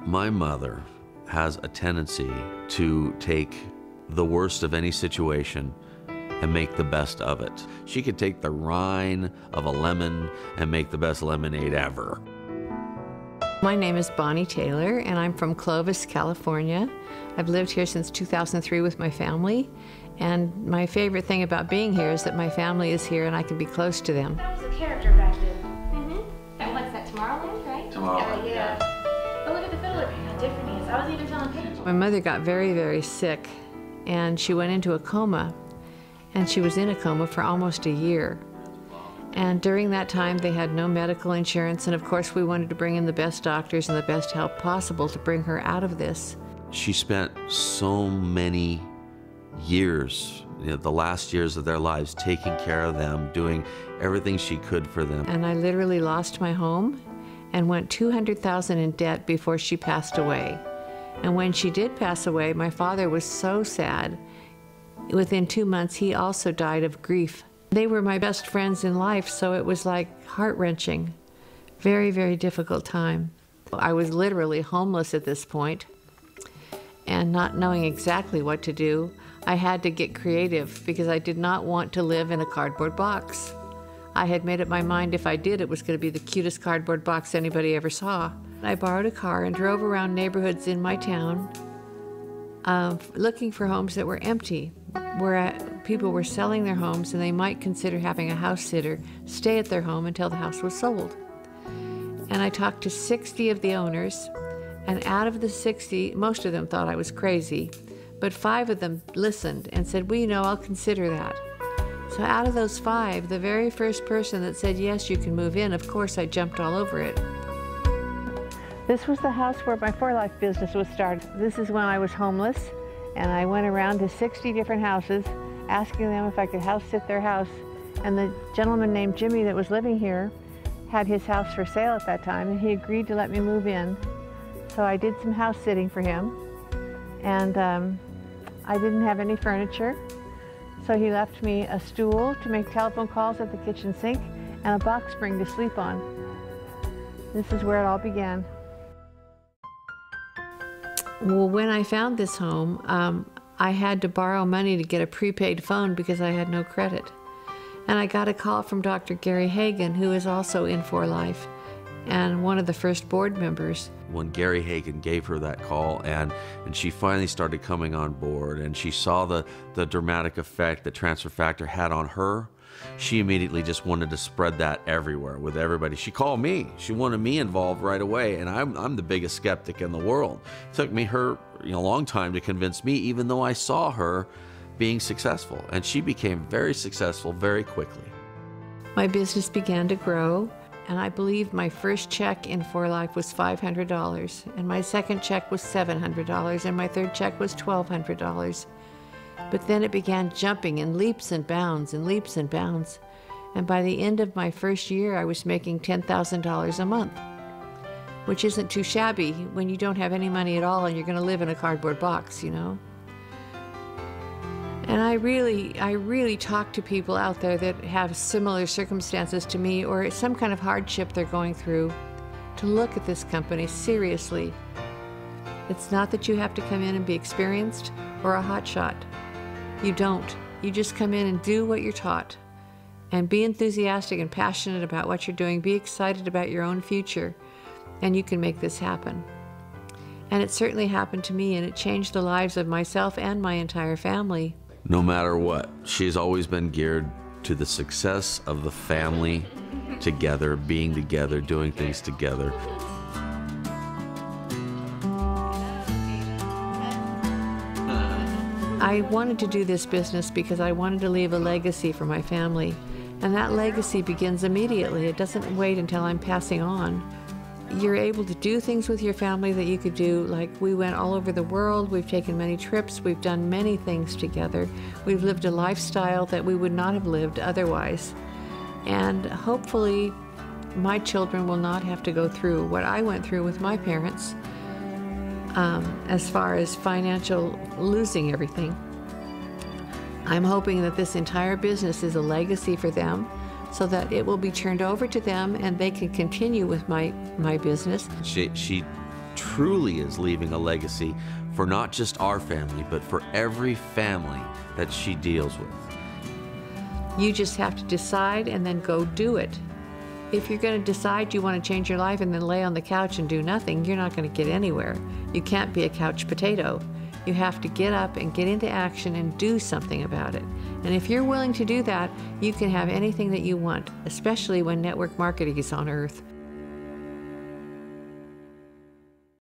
My mother has a tendency to take the worst of any situation and make the best of it. She could take the rind of a lemon and make the best lemonade ever. My name is Bonnie Taylor, and I'm from Clovis, California. I've lived here since 2003 with my family, and my favorite thing about being here is that my family is here and I can be close to them. That was a character back then. And what's that, Tomorrowland, right? Tomorrowland, yeah. But look at the fiddler, how different he is. I was even telling Paige. My mother got very, very sick, and she went into a coma, and she was in a coma for almost a year. And during that time, they had no medical insurance, and of course we wanted to bring in the best doctors and the best help possible to bring her out of this. She spent so many years, the last years of their lives, taking care of them, doing everything she could for them. And I literally lost my home and went $200,000 in debt before she passed away. And when she did pass away, my father was so sad. Within 2 months, he also died of grief. They were my best friends in life, so it was like heart-wrenching. Very, very difficult time. I was literally homeless at this point, and not knowing exactly what to do, I had to get creative because I did not want to live in a cardboard box. I had made up my mind if I did, it was going to be the cutest cardboard box anybody ever saw. I borrowed a car and drove around neighborhoods in my town looking for homes that were empty, where people were selling their homes and they might consider having a house sitter stay at their home until the house was sold. And I talked to 60 of the owners, and out of the 60, most of them thought I was crazy, but 5 of them listened and said, well, you know, I'll consider that. So out of those 5, the very first person that said, yes, you can move in, of course I jumped all over it. This was the house where my For Life business was started. This is when I was homeless, and I went around to 60 different houses asking them if I could house sit their house. And the gentleman named Jimmy that was living here had his house for sale at that time, and he agreed to let me move in. So I did some house sitting for him, and I didn't have any furniture. So he left me a stool to make telephone calls at the kitchen sink and a box spring to sleep on. This is where it all began. Well, when I found this home, I had to borrow money to get a prepaid phone because I had no credit. And I got a call from Dr. Gary Hagen, who is also in For Life and one of the first board members. When Gary Hagen gave her that call and she finally started coming on board and she saw the dramatic effect that Transfer Factor had on her, she immediately just wanted to spread that everywhere with everybody. She called me. She wanted me involved right away, and I'm the biggest skeptic in the world. It took me a long time to convince me, even though I saw her being successful, and she became very successful very quickly. My business began to grow, and I believe my first check in For Life was $500, and my second check was $700, and my third check was $1,200. But then it began jumping in leaps and bounds and leaps and bounds. And by the end of my first year, I was making $10,000 a month, which isn't too shabby when you don't have any money at all and you're going to live in a cardboard box, you know. And I really talk to people out there that have similar circumstances to me or some kind of hardship they're going through to look at this company seriously. It's not that you have to come in and be experienced or a hotshot. You don't. You just come in and do what you're taught. And be enthusiastic and passionate about what you're doing. Be excited about your own future. And you can make this happen. And it certainly happened to me, and it changed the lives of myself and my entire family. No matter what, she's always been geared to the success of the family together, being together, doing things together. I wanted to do this business because I wanted to leave a legacy for my family. And that legacy begins immediately. It doesn't wait until I'm passing on. You're able to do things with your family that you could do, like we went all over the world, we've taken many trips, we've done many things together. We've lived a lifestyle that we would not have lived otherwise. And hopefully my children will not have to go through what I went through with my parents. As far as financial losing everything. I'm hoping that this entire business is a legacy for them so that it will be turned over to them and they can continue with my business. She truly is leaving a legacy for not just our family, but for every family that she deals with. You just have to decide and then go do it. If you're going to decide you want to change your life and then lay on the couch and do nothing, you're not going to get anywhere. You can't be a couch potato. You have to get up and get into action and do something about it. And if you're willing to do that, you can have anything that you want, especially when network marketing is on earth.